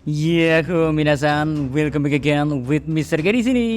Yahoo minasan, welcome back again with Mr. K di sini.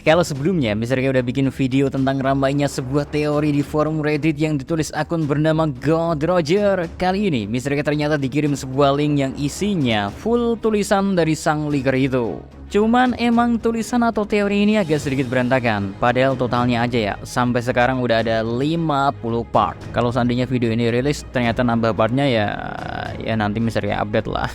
Kalau sebelumnya Mr. K udah bikin video tentang ramainya sebuah teori di forum Reddit yang ditulis akun bernama God Roger. Kali ini Mr. K ternyata dikirim sebuah link yang isinya full tulisan dari sang leaker itu. Cuman emang tulisan atau teori ini agak sedikit berantakan. Padahal totalnya aja ya, sampai sekarang udah ada 50 part. Kalau seandainya video ini rilis ternyata nambah partnya ya nanti Mr. K update lah.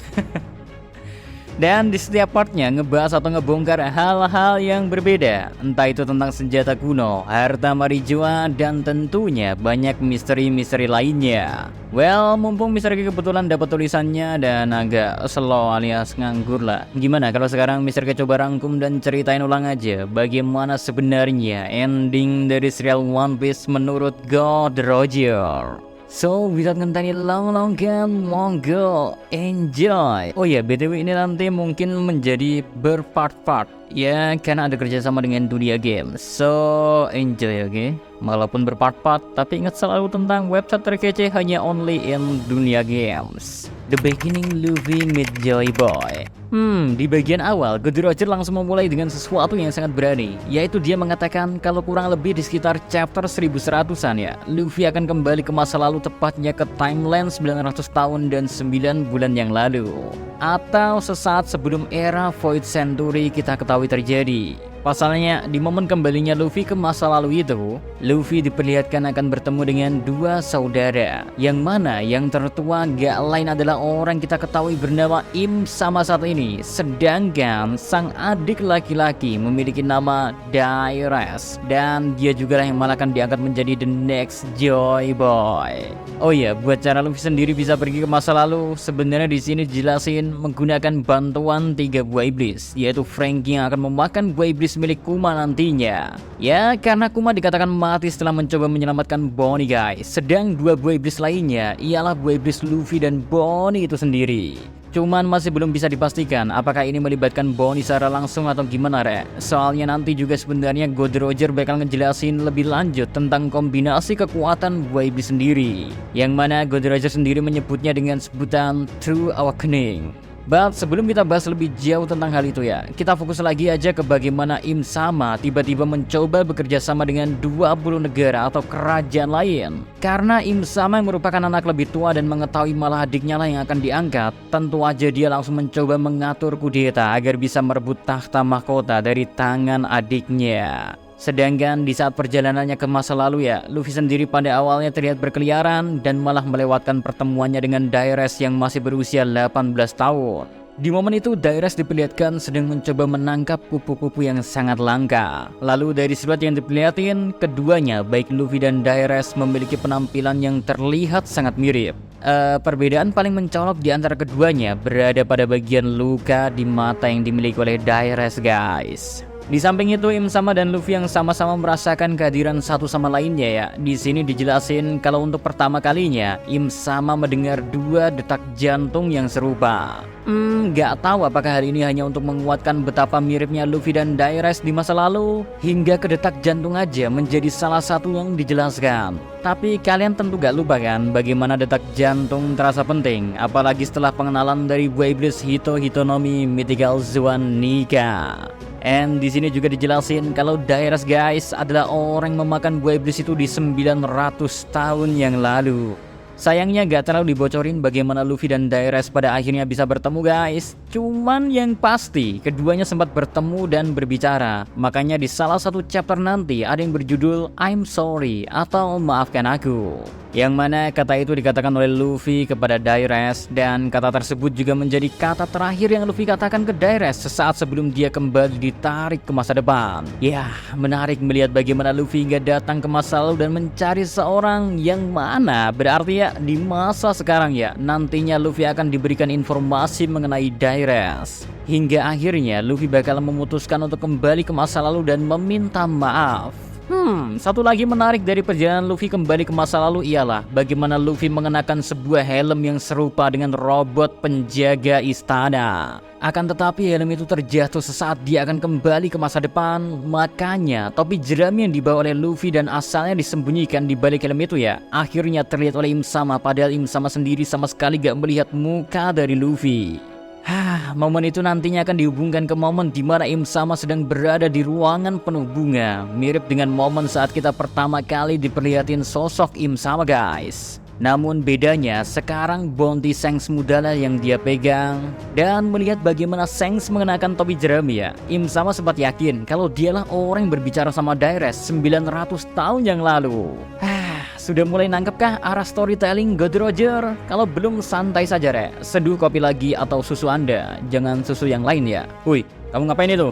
Dan di setiap partnya ngebahas atau ngebongkar hal-hal yang berbeda. Entah itu tentang senjata kuno, harta marijuana, dan tentunya banyak misteri-misteri lainnya. Well, mumpung Mr. K kebetulan dapat tulisannya dan agak slow alias nganggur lah. Gimana kalau sekarang Mr. K coba rangkum dan ceritain ulang aja bagaimana sebenarnya ending dari serial One Piece menurut God Roger. So, without ngenteni long kan, monggo enjoy. Oh ya, BTW ini nanti mungkin menjadi berpart-part. Ya, karena ada kerjasama dengan dunia game. So, enjoy, oke? Walaupun berpart-part, tapi ingat selalu tentang website terkece hanya only in dunia games. The beginning Luffy meet Joy Boy. Di bagian awal, God Roger langsung memulai dengan sesuatu yang sangat berani, yaitu dia mengatakan kalau kurang lebih di sekitar chapter 1100-an ya, Luffy akan kembali ke masa lalu, tepatnya ke timeline 900 tahun dan 9 bulan yang lalu. Atau sesaat sebelum era Void Century kita ketahui terjadi. Pasalnya, di momen kembalinya Luffy ke masa lalu itu, Luffy diperlihatkan akan bertemu dengan dua saudara. Yang mana yang tertua gak lain adalah orang kita ketahui bernama Im sama satu ini. Sedangkan sang adik laki-laki memiliki nama Dairas. Dan dia juga lah yang malah akan diangkat menjadi the next Joy Boy. Oh iya, buat cara Luffy sendiri bisa pergi ke masa lalu, sebenarnya di sini dijelasin menggunakan bantuan 3 buah iblis, yaitu Franky yang akan memakan buah iblis milik Kuma nantinya. Ya, karena Kuma dikatakan mati setelah mencoba menyelamatkan Bonnie guys. Sedang 2 buah iblis lainnya ialah buah iblis Luffy dan Bonnie itu sendiri. Cuman masih belum bisa dipastikan apakah ini melibatkan Bonnie secara langsung atau gimana re. Soalnya nanti juga sebenarnya God Roger bakal ngejelasin lebih lanjut tentang kombinasi kekuatan buah iblis sendiri, yang mana God Roger sendiri menyebutnya dengan sebutan True Awakening. But sebelum kita bahas lebih jauh tentang hal itu ya, kita fokus lagi aja ke bagaimana Im Sama tiba-tiba mencoba bekerja sama dengan 20 negara atau kerajaan lain. Karena Im Sama yang merupakan anak lebih tua dan mengetahui malah adiknya lah yang akan diangkat, tentu aja dia langsung mencoba mengatur kudeta agar bisa merebut tahta mahkota dari tangan adiknya. Sedangkan di saat perjalanannya ke masa lalu ya, Luffy sendiri pada awalnya terlihat berkeliaran dan malah melewatkan pertemuannya dengan Dairas yang masih berusia 18 tahun. Di momen itu Dairas diperlihatkan sedang mencoba menangkap kupu-kupu yang sangat langka. Lalu dari surat yang diperlihatin, keduanya baik Luffy dan Dairas memiliki penampilan yang terlihat sangat mirip. Perbedaan paling mencolok di antara keduanya berada pada bagian luka di mata yang dimiliki oleh Dairas guys. Di samping itu, Im Sama dan Luffy yang sama-sama merasakan kehadiran satu sama lainnya ya. Di sini dijelasin kalau untuk pertama kalinya Im Sama mendengar 2 detak jantung yang serupa. Gak tahu apakah hal ini hanya untuk menguatkan betapa miripnya Luffy dan Dairas di masa lalu, hingga ke detak jantung aja menjadi salah satu yang dijelaskan. Tapi kalian tentu gak lupa kan bagaimana detak jantung terasa penting, apalagi setelah pengenalan dari buah iblis Hitonomi Mythical Zoan Nika. And di sini juga dijelasin kalau Dairas guys adalah orang yang memakan buah iblis itu di 900 tahun yang lalu. Sayangnya gak terlalu dibocorin bagaimana Luffy dan Dairas pada akhirnya bisa bertemu guys. Cuman yang pasti keduanya sempat bertemu dan berbicara. Makanya di salah satu chapter nanti ada yang berjudul I'm sorry atau maafkan aku, yang mana kata itu dikatakan oleh Luffy kepada Dairas, dan kata tersebut juga menjadi kata terakhir yang Luffy katakan ke Dairas sesaat sebelum dia kembali ditarik ke masa depan. Ya, menarik melihat bagaimana Luffy hingga datang ke masa lalu dan mencari seorang yang mana berarti ya di masa sekarang ya nantinya Luffy akan diberikan informasi mengenai Dairas. Hingga akhirnya Luffy bakal memutuskan untuk kembali ke masa lalu dan meminta maaf. Satu lagi menarik dari perjalanan Luffy kembali ke masa lalu ialah bagaimana Luffy mengenakan sebuah helm yang serupa dengan robot penjaga istana. Akan tetapi helm itu terjatuh sesaat dia akan kembali ke masa depan. Makanya topi jerami yang dibawa oleh Luffy dan asalnya disembunyikan di balik helm itu ya, akhirnya terlihat oleh Im Sama, padahal Im Sama sendiri sama sekali gak melihat muka dari Luffy. Momen itu nantinya akan dihubungkan ke momen di mana Im Sama sedang berada di ruangan penuh bunga. Mirip dengan momen saat kita pertama kali diperlihatin sosok Im Sama guys. Namun bedanya sekarang bounty Shanks muda lah yang dia pegang. Dan melihat bagaimana Shanks mengenakan topi jerami ya, Im Sama sempat yakin kalau dialah orang yang berbicara sama Daenerys 900 tahun yang lalu. Sudah mulai nangkepkah arah storytelling God Roger? Kalau belum santai saja Rek, seduh kopi lagi atau susu Anda, jangan susu yang lain ya. Woi, kamu ngapain itu?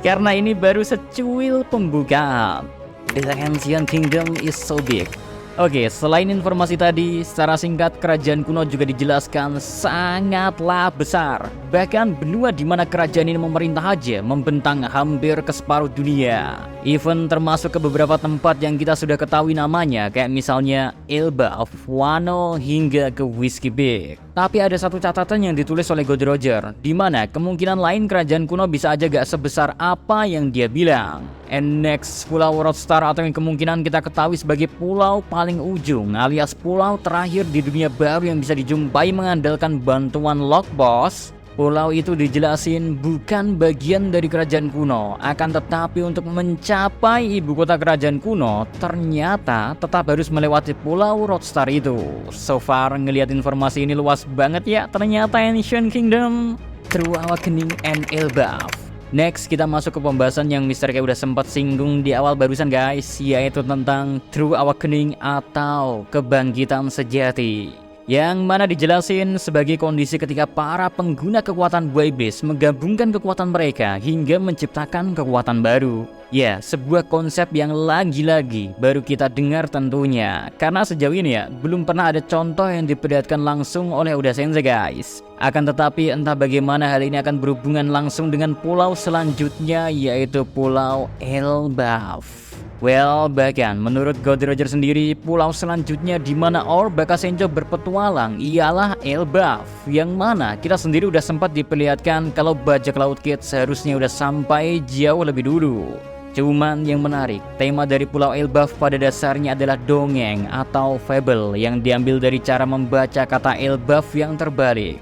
Karena ini baru secuil pembukaan. The Ancient Kingdom is so big. Oke, selain informasi tadi, secara singkat kerajaan kuno juga dijelaskan sangatlah besar. Bahkan benua di mana kerajaan ini memerintah aja membentang hampir ke separuh dunia. Even termasuk ke beberapa tempat yang kita sudah ketahui namanya, kayak misalnya Elbaf, Wano, hingga ke Whiskey Peak. Tapi ada satu catatan yang ditulis oleh God Roger, di mana kemungkinan lain kerajaan kuno bisa aja gak sebesar apa yang dia bilang. And next, Pulau Roadstar atau yang kemungkinan kita ketahui sebagai pulau paling ujung alias pulau terakhir di dunia baru yang bisa dijumpai mengandalkan bantuan Lock Boss. Pulau itu dijelasin bukan bagian dari kerajaan kuno, akan tetapi untuk mencapai ibu kota kerajaan kuno ternyata tetap harus melewati Pulau Roadstar itu. So far ngelihat informasi ini luas banget ya, ternyata Ancient Kingdom, True Awakening, and Elbaf. Next kita masuk ke pembahasan yang Mr. K udah sempat singgung di awal barusan guys, yaitu tentang True Awakening atau kebangkitan sejati. Yang mana dijelasin sebagai kondisi ketika para pengguna kekuatan buah iblis menggabungkan kekuatan mereka hingga menciptakan kekuatan baru. Ya, sebuah konsep yang lagi-lagi baru kita dengar tentunya. Karena sejauh ini ya, belum pernah ada contoh yang diperlihatkan langsung oleh Oda Sensei guys. Akan tetapi entah bagaimana hal ini akan berhubungan langsung dengan pulau selanjutnya, yaitu Pulau Elbaf. Well, bahkan menurut God Roger sendiri, pulau selanjutnya di mana Or bakal Senjo berpetualang ialah Elbaf, yang mana kita sendiri udah sempat diperlihatkan kalau bajak laut Kid seharusnya udah sampai jauh lebih dulu. Cuman yang menarik, tema dari Pulau Elbaf pada dasarnya adalah dongeng atau fable yang diambil dari cara membaca kata Elbaf yang terbalik.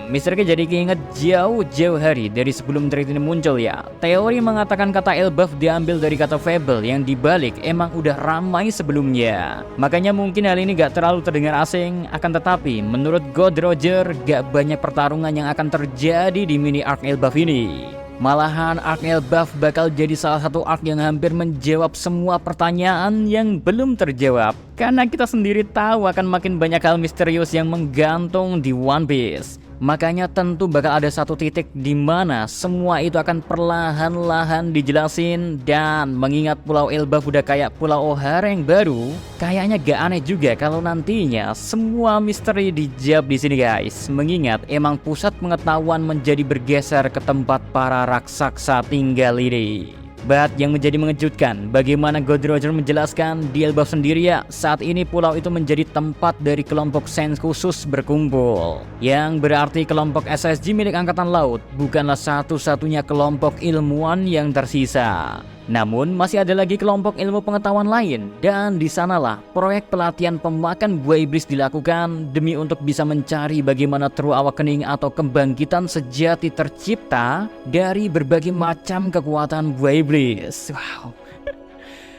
Mr. K jadi keinget jauh-jauh hari dari sebelum thread ini muncul ya. Teori mengatakan kata Elbaf diambil dari kata fable yang dibalik emang udah ramai sebelumnya. Makanya mungkin hal ini gak terlalu terdengar asing. Akan tetapi menurut God Roger gak banyak pertarungan yang akan terjadi di mini arc Elbaf ini. Malahan arc Elbaf bakal jadi salah satu arc yang hampir menjawab semua pertanyaan yang belum terjawab. Karena kita sendiri tahu akan makin banyak hal misterius yang menggantung di One Piece. Makanya tentu bakal ada satu titik di mana semua itu akan perlahan-lahan dijelasin. Dan mengingat Pulau Elbaf udah kayak Pulau O'Hare yang baru, kayaknya gak aneh juga kalau nantinya semua misteri dijawab di sini guys. Mengingat emang pusat pengetahuan menjadi bergeser ke tempat para raksasa tinggal ini. But yang menjadi mengejutkan, bagaimana God Roger menjelaskan di Elbaf sendiri ya, saat ini pulau itu menjadi tempat dari kelompok Saints khusus berkumpul. Yang berarti kelompok SSG milik Angkatan Laut bukanlah satu-satunya kelompok ilmuwan yang tersisa. Namun masih ada lagi kelompok ilmu pengetahuan lain, dan di sanalah proyek pelatihan pemakan buah iblis dilakukan demi untuk bisa mencari bagaimana True Awakening atau kebangkitan sejati tercipta dari berbagai macam kekuatan buah iblis. Wow.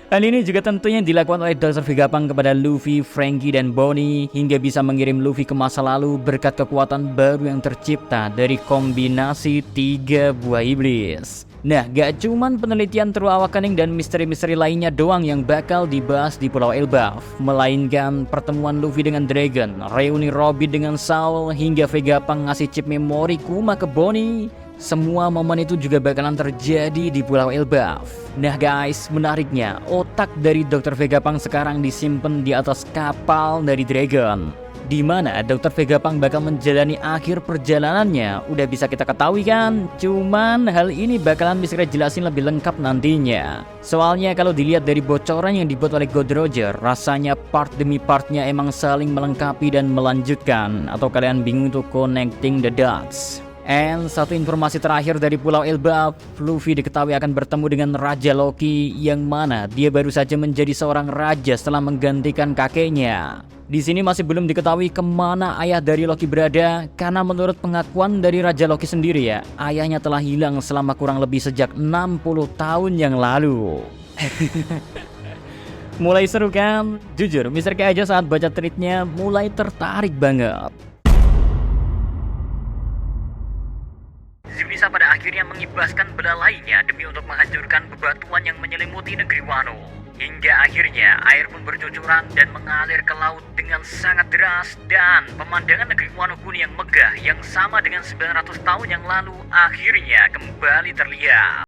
Hal ini juga tentunya dilakukan oleh Dr. Vegapunk kepada Luffy, Franky, dan Bonnie hingga bisa mengirim Luffy ke masa lalu berkat kekuatan baru yang tercipta dari kombinasi 3 buah iblis. Nah, gak cuman penelitian True Awakening dan misteri-misteri lainnya doang yang bakal dibahas di Pulau Elbaf, melainkan pertemuan Luffy dengan Dragon, reuni Robin dengan Saul, hingga Vegapunk ngasih chip memori Kuma ke Bonnie. Semua momen itu juga bakalan terjadi di Pulau Elbaf. Nah guys, menariknya, otak dari Dr. Vegapunk sekarang disimpan di atas kapal dari Dragon, di mana Dr. Vegapunk bakal menjalani akhir perjalanannya. Udah bisa kita ketahui kan? Cuman hal ini bakalan bisa kita jelasin lebih lengkap nantinya. Soalnya kalau dilihat dari bocoran yang dibuat oleh God Roger, rasanya part demi partnya emang saling melengkapi dan melanjutkan. Atau kalian bingung tuh connecting the dots? And satu informasi terakhir dari Pulau Elbaf, Luffy diketahui akan bertemu dengan Raja Loki yang mana dia baru saja menjadi seorang raja setelah menggantikan kakeknya. Di sini masih belum diketahui kemana ayah dari Loki berada karena menurut pengakuan dari Raja Loki sendiri ya, ayahnya telah hilang selama kurang lebih sejak 60 tahun yang lalu. Mulai seru kan? Jujur, Mr. K aja saat baca tweetnya mulai tertarik banget. Zunisa pada akhirnya mengibaskan bela lainnya demi untuk menghancurkan bebatuan yang menyelimuti negeri Wano. Hingga akhirnya air pun bercucuran dan mengalir ke laut dengan sangat deras, dan pemandangan negeri Wano Kuni yang megah yang sama dengan 900 tahun yang lalu akhirnya kembali terlihat.